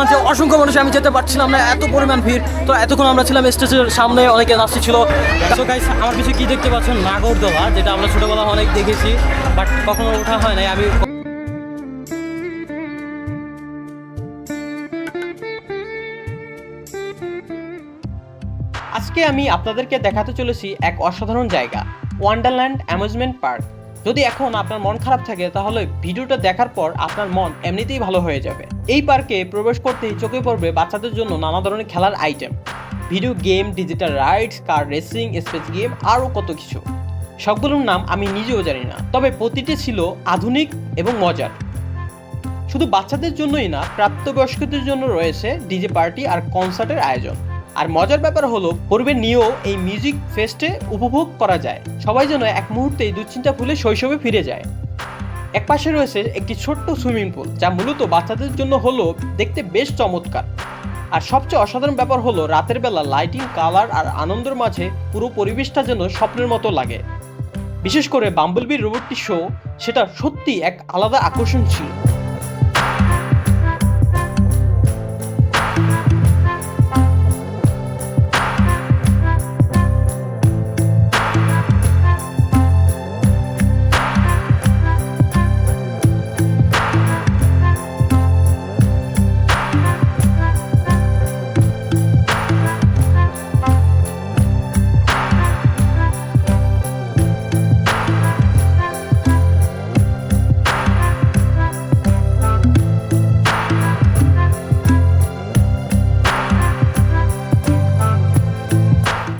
দেখলাম যে অসংখ্য মানুষ, আমি যেতে পারছিলাম না, এত পরিমাণ ভিড়। তো এতক্ষণ আমরা ছিলাম স্টেজের সামনে, অনেকে নাচছিল। তো গাইস, আমার পিছনে কি দেখতে পাচ্ছেন, নাগরদোলা, যেটা আমরা ছোটবেলা অনেক দেখেছি, বাট কখনো ওঠা হয় নাই। আমি আজকে আপনাদেরকে দেখাতে চলেছি এক অসাধারণ জায়গা, ওয়ান্ডারল্যান্ড অ্যামিউজমেন্ট পার্ক। যদি এখন আপনার মন খারাপ থাকে, তাহলে ভিডিওটা দেখার পর আপনার মন এমনিতেই ভালো হয়ে যাবে। এই পার্কে প্রবেশ করতেই চোখে পড়বে বাচ্চাদের জন্য নানা ধরনের খেলার item, video game, digital rides, car racing, space game, আরও কত কিছু। সবগুলোর নাম আমি নিজেও জানি না, তবে প্রতিটি ছিল আধুনিক এবং মজার। শুধু বাচ্চাদের জন্যই না, প্রাপ্তবয়স্কদের জন্য রয়েছে ডিজে পার্টি আর কনসার্টের আয়োজন। আর মজার ব্যাপার হলো, পরিবেশ নিয়েও এই মিউজিক ফেস্টে উপভোগ করা যায়। সবাই যেন এক মুহূর্তেই দুশ্চিন্তা ভুলে শৈশবে ফিরে যায়। এক পাশে রয়েছে একটি ছোট্ট সুইমিং পুল, যা মূলত বাচ্চাদের জন্য হলো দেখতে বেশ চমৎকার। আর সবচেয়ে অসাধারণ ব্যাপার হলো, রাতের বেলা লাইটিং, কালার আর আনন্দের মাঝে পুরো পরিবেশটা যেন স্বপ্নের মতো লাগে। বিশেষ করে বাম্বলবি রোবটটি শো, সেটা সত্যি এক আলাদা আকর্ষণ ছিল।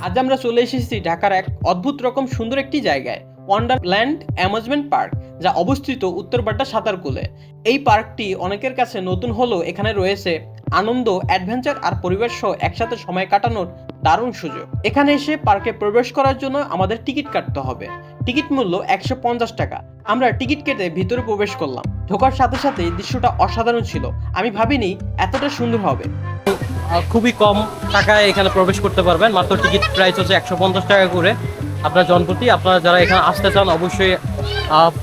আজ আমরা চলে এসেছি ঢাকার এক অদ্ভুত রকম সুন্দর একটি জায়গায়, ওয়ান্ডারল্যান্ড অ্যামিউজমেন্ট পার্ক, যা অবস্থিত উত্তরপাড্ডা সাতারকুলে। এই পার্কটি অনেকের কাছে নতুন হলেও এখানে রয়েছে আনন্দ, অ্যাডভেঞ্চার আর পরিবেশ সহ একসাথে সময় কাটানোর দারুণ সুযোগ। এখানে এসে পার্কে প্রবেশ করার জন্য আমাদের টিকিট কাটতে হবে। টিকিট মূল্য 150 টাকা। আমরা টিকিট কেটে ভিতরে প্রবেশ করলাম। ঢোকার সাথে সাথে দৃশ্যটা অসাধারণ ছিল। আমি ভাবিনি এতটা সুন্দর হবে। খুবই কম টাকায় এখানে প্রবেশ করতে পারবেন। মাত্র টিকিট প্রাইস হচ্ছে 150 টাকা করে আপনার জনপ্রতি। আপনারা যারা এখানে আসতে চান, অবশ্যই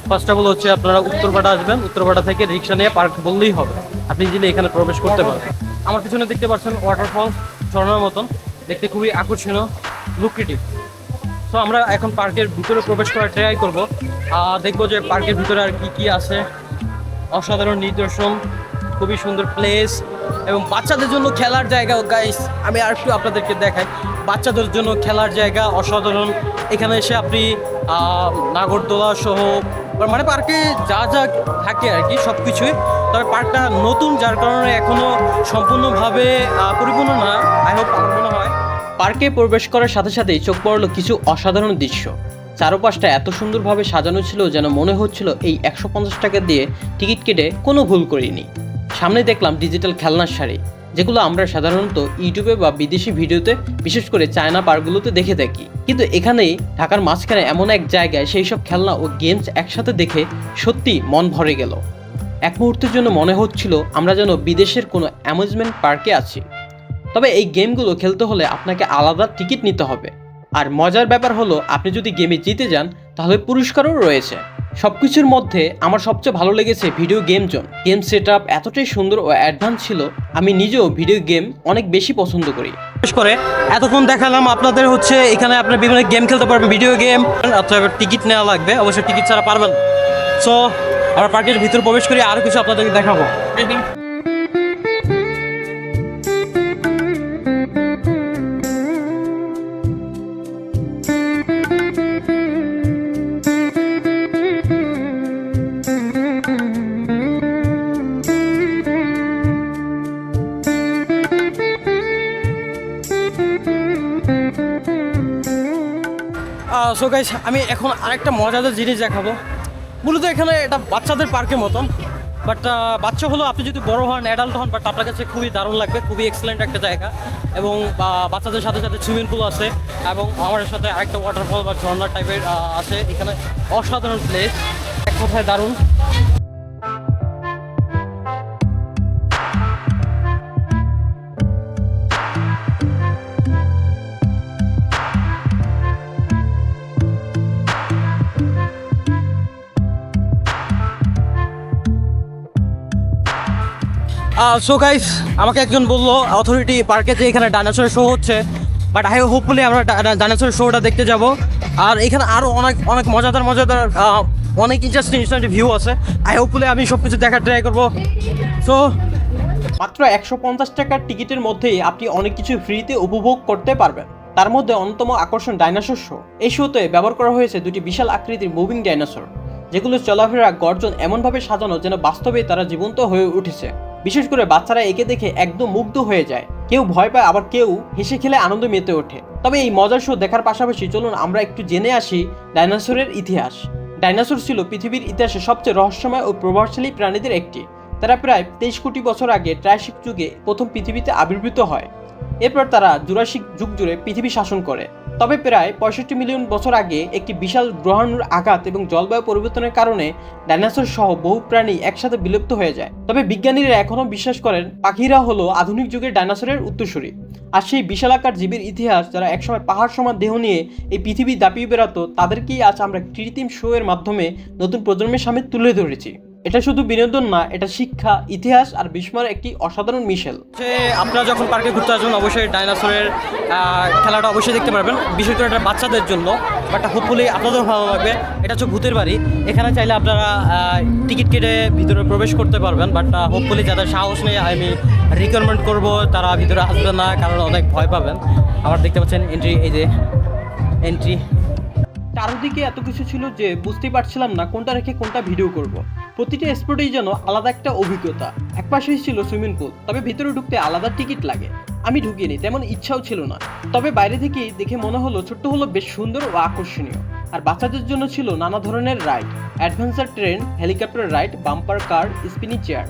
ফার্স্ট অফ অল হচ্ছে আপনারা উত্তরপাড়া আসবেন। উত্তরপাড়া থেকে রিক্সা নিয়ে পার্ক বললেই হবে, আপনি যদি এখানে প্রবেশ করতে পারবেন। আমার পিছনে দেখতে পাচ্ছেন ওয়াটারফল, ঝর্ণার মতন, দেখতে খুবই আকর্ষণীয়, লুক্রেটিভ। তো আমরা এখন পার্কের ভিতরে প্রবেশ করার ট্রাই করবো। দেখবো যে পার্কের ভিতরে আর কি কি আছে। অসাধারণ নিদর্শন, খুবই সুন্দর প্লেস এবং বাচ্চাদের জন্য খেলার জায়গা। গাইস, আমি আর একটু আপনাদেরকে দেখাই, বাচ্চাদের জন্য খেলার জায়গা অসাধারণ। এখানে এসে আপনি নাগরদোলা সহ, মানে পার্কে যা যা থাকে আর কি সব কিছুই। তবে পার্কটা নতুন, যার কারণে এখনো সম্পূর্ণভাবে পরিপূর্ণ না। আই হোপ, আমার মনে হয়। পার্কে প্রবেশ করার সাথে সাথেই চোখ পড়লো কিছু অসাধারণ দৃশ্য। চারপাশটা এত সুন্দরভাবে সাজানো ছিল, যেন মনে হচ্ছিল এই 150 টাকা দিয়ে টিকিট কেটে কোনো ভুল করিনি। সামনে দেখলাম ডিজিটাল খেলনার শাড়ি, যেগুলো আমরা সাধারণত ইউটিউবে বা বিদেশি ভিডিওতে, বিশেষ করে চায়না পার্কগুলোতে দেখে থাকি। কিন্তু এখানেই ঢাকার মাঝখানে এমন এক জায়গায় সেই সব খেলনা ও গেমস একসাথে দেখে সত্যি মন ভরে গেল। এক মুহূর্তের জন্য মনে হচ্ছিল আমরা যেন বিদেশের কোনো অ্যামিউজমেন্ট পার্কে আছি। তবে এই গেমগুলো খেলতে হলে আপনাকে আলাদা টিকিট নিতে হবে। আর মজার ব্যাপার হলো, আপনি যদি গেমে জিতে যান, তাহলে পুরস্কারও রয়েছে। সবকিছুর মধ্যে আমার সবচেয়ে ভালো লেগেছে video game zone. Game set up এতটাই সুন্দর ও অ্যাডভান্স ছিল, আমি নিজেও ভিডিও গেম অনেক বেশি পছন্দ করি। বিশেষ করে এতক্ষণ দেখালাম আপনাদের হচ্ছে এখানে আপনার বিভিন্ন গেম খেলতে পারবেন, ভিডিও গেম। অথবা টিকিট নেওয়া লাগবে, অবশ্যই টিকিট ছাড়া পারবেন। সো আমরা পার্কের ভিতরে প্রবেশ করি, আরও কিছু আপনাদেরকে দেখাবো। সো গাইস, আমি এখন আরেকটা মজাদার জিনিস দেখাবো। মূলত এখানে এটা বাচ্চাদের পার্কের মতন, বাট বাচ্চা হলো, আপনি যদি বড় হন, অ্যাডাল্ট হন, বাট আপনার কাছে খুবই দারুণ লাগবে। খুবই এক্সেলেন্ট একটা জায়গা, এবং বাচ্চাদের সাথে সাথে সুইমিং পুল আছে, এবং আমার সাথে আরেকটা ওয়াটারফল বা ঝর্ণা টাইপের আছে। এখানে অসাধারণ প্লেস, এক কথায় দারুণ। সো গাইস, আমাকে একজন বললো অথরিটি পার্কে যে এখানে ডাইনোসরের শো হচ্ছে, বাট আই হোপফুলি আমরা ডাইনোসরের শোটা দেখতে যাব। আর এখানে আরও অনেক অনেক মজাদার মজাদার অনেক ইন্টারেস্টিং ভিউ আছে। আই হোপফুলি আমি সব কিছু দেখার ট্রাই করবো। সো মাত্র 150 টাকার টিকিটের মধ্যেই আপনি অনেক কিছু ফ্রিতে উপভোগ করতে পারবেন। তার মধ্যে অন্যতম আকর্ষণ ডাইনোসর শো। এই শোতে ব্যবহার করা হয়েছে দুটি বিশাল আকৃতির মুভিং ডাইনোসর, যেগুলো চলাফেরা গর্জন এমনভাবে সাজানো যেন বাস্তবে তারা জীবন্ত হয়ে উঠেছে। বিশেষ করে বাচ্চারা একে দেখে একদম মুগ্ধ হয়ে যায়, কেউ ভয় পায় আবার কেউ হেসে খেলে আনন্দ মেতে ওঠে। তবে এই মজার শো দেখার পাশাপাশি চলুন আমরা একটু জেনে আসি ডাইনোসরের ইতিহাস। ডাইনোসর ছিল পৃথিবীর ইতিহাসে সবচেয়ে রহস্যময় ও প্রভাবশালী প্রাণীদের একটি। তারা প্রায় 23 কোটি বছর আগে ট্রায়াসিক যুগে প্রথম পৃথিবীতে আবির্ভূত হয়। এরপর তারা জুরাসিক যুগ জুড়ে পৃথিবী শাসন করে। তবে প্রায় 65 মিলিয়ন বছর আগে একটি বিশাল গ্রহাণুর আঘাত এবং জলবায়ু পরিবর্তনের কারণে ডাইনোসর সহ বহু প্রাণী একসাথে বিলুপ্ত হয়ে যায়। তবে বিজ্ঞানীরা এখনও বিশ্বাস করেন পাখিরা হলো আধুনিক যুগের ডাইনোসরের উত্তরসূরি। আর সেই বিশালাকার জীবের ইতিহাস, যারা একসময় পাহাড় সমান দেহ নিয়ে এই পৃথিবী দাপিয়ে বেড়াতো, তাদেরকেই আজ আমরা কৃত্রিম শো এর মাধ্যমে নতুন প্রজন্মের সামনে তুলে ধরেছি। এটা শুধু বিনোদন না, এটা শিক্ষা, ইতিহাস আর বিস্ময়ের একটি অসাধারণ মিশেল। আপনারা যখন পার্কে ঘুরতে আসবেন অবশ্যই ডাইনোসরের খেলাটা অবশ্যই দেখতে পারবেন, বিশেষ করে এটা বাচ্চাদের জন্য। বাট হোপফুলি আপনাদের ভালো লাগবে। এটা হচ্ছে ভূতের বাড়ি। এখানে চাইলে আপনারা টিকিট কেটে ভিতরে প্রবেশ করতে পারবেন, বাট হোপফুলি যাদের সাহস নেই আমি রিকমেন্ড করব তারা ভিতরে আসবেন না, কারণ অনেক ভয় পাবেন। আবার দেখতে পাচ্ছেন এন্ট্রি, এই যে এন্ট্রি। চারদিকে এত কিছু ছিল যে বুঝতেই পারছিলাম না কোনটা রেখে কোনটা ভিডিও করব। প্রতিটা স্পটেই যেন আলাদা একটা অভিজ্ঞতা। এক পাশেই ছিল সুইমিং পুল, তবে ভিতরে ঢুকতে আলাদা টিকিট লাগে। আমি ঢুকিনি, তেমন ইচ্ছাও ছিল না। তবে বাইরে থেকে দেখে মনে হলো ছোট্ট হলো বেশ সুন্দর ও আকর্ষণীয়। আর বাচ্চাদের জন্য ছিল নানা ধরনের ride, adventure train, helicopter ride, bumper কার, স্পিনিং চেয়ার,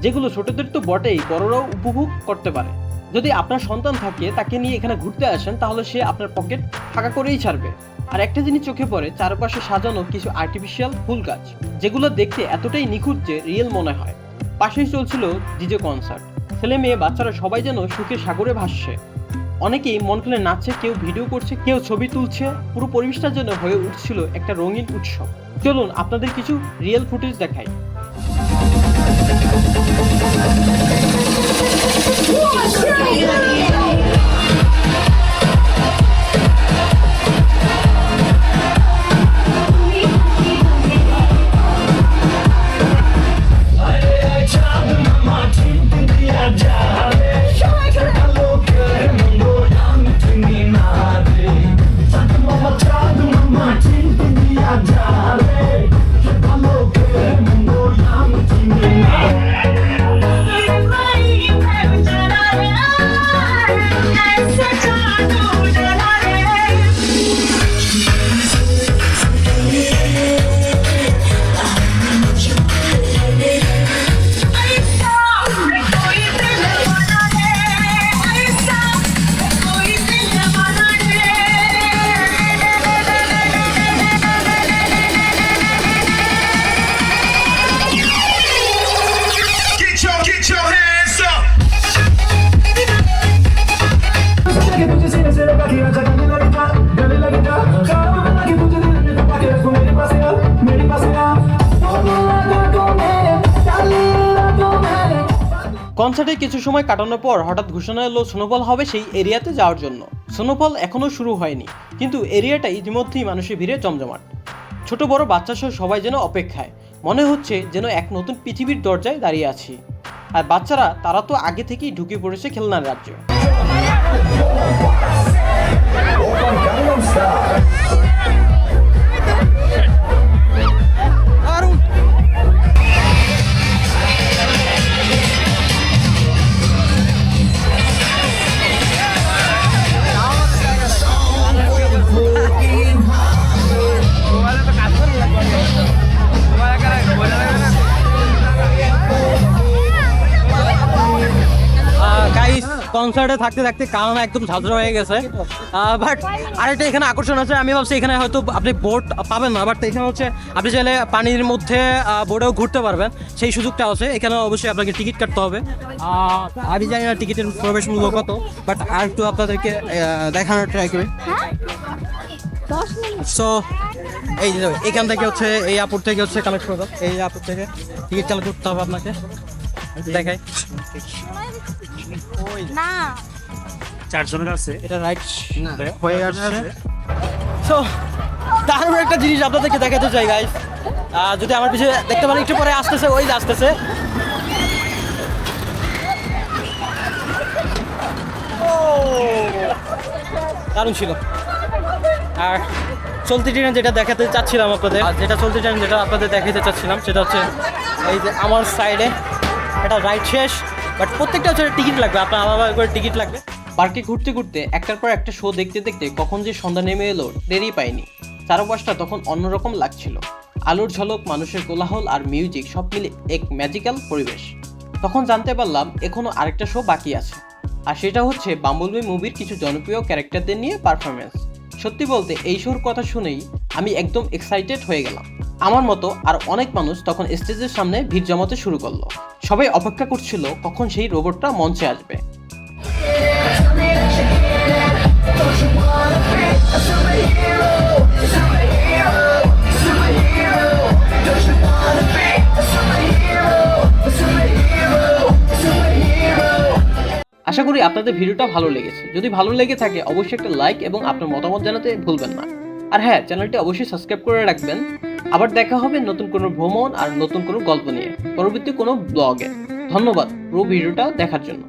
যেগুলো ছোটদের তো বটেই, বড়রাও উপভোগ করতে পারে। যদি আপনার সন্তান থাকে, তাকে নিয়ে এখানে ঘুরতে আসেন, তাহলে সে আপনার পকেট ফাঁকা করেই ছাড়বে। আর একটা জিনিস চোখে পড়ে, চারপাশে সাজানো কিছু আর্টিফিশিয়াল ফুল গাছ, যেগুলো দেখতে এতটাই নিখুঁত যে রিয়েল মনে হয়। পাশেই চলছিল ডিজে কনসার্ট। ছেলে মেয়ে বাচ্চারা সবাই যেন সুখে সাগরে ভাসছে। অনেকেই মন খুলে নাচছে, কেউ ভিডিও করছে, কেউ ছবি তুলছে। পুরো পরিবেশটা যেন হয়ে উঠছিল একটা রঙিন উৎসব। চলুন আপনাদের কিছু রিয়েল ফুটেজ দেখাই। কনসার্টে কিছু সময় কাটানোর পর হঠাৎ ঘোষণা এলো স্নোফল হবে সেই এরিয়াতে যাওয়ার জন্য। স্নোফল এখনও শুরু হয়নি, কিন্তু এরিয়াটা ইতিমধ্যেই মানুষের ভিড়ে জমজমাট। ছোট বড় বাচ্চা সহ সবাই যেন অপেক্ষায়, মনে হচ্ছে যেন এক নতুন পৃথিবীর দরজায় দাঁড়িয়ে আছি। আর বাচ্চারা, তারা তো আগে থেকেই ঢুকে পড়েছে খেলনার রাজ্যে। কনসার্টে থাকতে থাকতে কারণ একদম ঝাঁঝরা হয়ে গেছে। বাট আরেকটা এখানে আকর্ষণ আছে, আমি ভাবছি এখানে হয়তো আপনি বোট পাবেন না, বাট এখানে হচ্ছে আপনি চাইলে পানির মধ্যে বোটেও ঘুরতে পারবেন, সেই সুযোগটা আছে। এখানে অবশ্যই আপনাকে টিকিট কাটতে হবে। আমি জানি না টিকিটের প্রবেশ মূল্য কত, বাট আর একটু আপনাদেরকে দেখানোর ট্রাই করি। সো এই যে এখান থেকে হচ্ছে এই আপুর থেকে হচ্ছে কালেক্ট করতে হবে, এই আপুর থেকে টিকিট কালেক্ট করতে হবে আপনাকে। দেখাই না 4 জনের আছে এটা রাইট হয়ে আসছে। সো দারুণ একটা জিনিস আপনাদেরকে দেখাতে চাই গাইস, যদি আমার পিছনে দেখতে পারেন একটু পরে আসতেছে, ওই যে আসতেছে। দারুণ ছিল। আর চলতি ট্রেন যেটা দেখাতে চাচ্ছিলাম আপনাদের, চলতি ট্রেন যেটা আপনাদের দেখাতে চাচ্ছিলাম সেটা হচ্ছে এই যে আমার সাইডে এটা রাইড শেষ, বাট প্রত্যেকটা হচ্ছে টিকিট লাগবে, আপনার আলাদা করে টিকিট লাগবে। পার্কে ঘুরতে ঘুরতে একটার পর একটা শো দেখতে দেখতে কখন যে সন্ধ্যা নেমে এলো টেরই পাইনি। চারপাশটা তখন অন্যরকম লাগছিল, আলোর ঝলক, মানুষের কোলাহল আর মিউজিক সব মিলে এক ম্যাজিক্যাল পরিবেশ। তখন জানতে পারলাম এখনো আরেকটা শো বাকি আছে, আর সেটা হচ্ছে বাম্বলবি মুভির কিছু জনপ্রিয় ক্যারেক্টারদের নিয়ে পারফরমেন্স। সত্যি বলতে এই শোর কথা শুনেই আমি একদম এক্সাইটেড হয়ে গেলাম। আমার মতো আর অনেক মানুষ তখন স্টেজের সামনে ভিড় জমাতে শুরু করলো। সবাই অপেক্ষা করছিল কখন সেই রোবটটা মঞ্চে আসবে। আশা করি আপনাদের ভিডিওটা ভালো লেগেছে। যদি ভালো লেগে থাকে অবশ্যই একটা লাইক এবং আপনার মতামত জানাতে ভুলবেন না। আর হ্যাঁ, চ্যানেলটি অবশ্যই সাবস্ক্রাইব করে রাখবেন। আবার দেখা হবে নতুন কোনো ভ্রমণ আর নতুন কোনো গল্প নিয়ে পরবর্তী কোনো ব্লগে। ধন্যবাদ পুরো ভিডিওটা দেখার জন্য।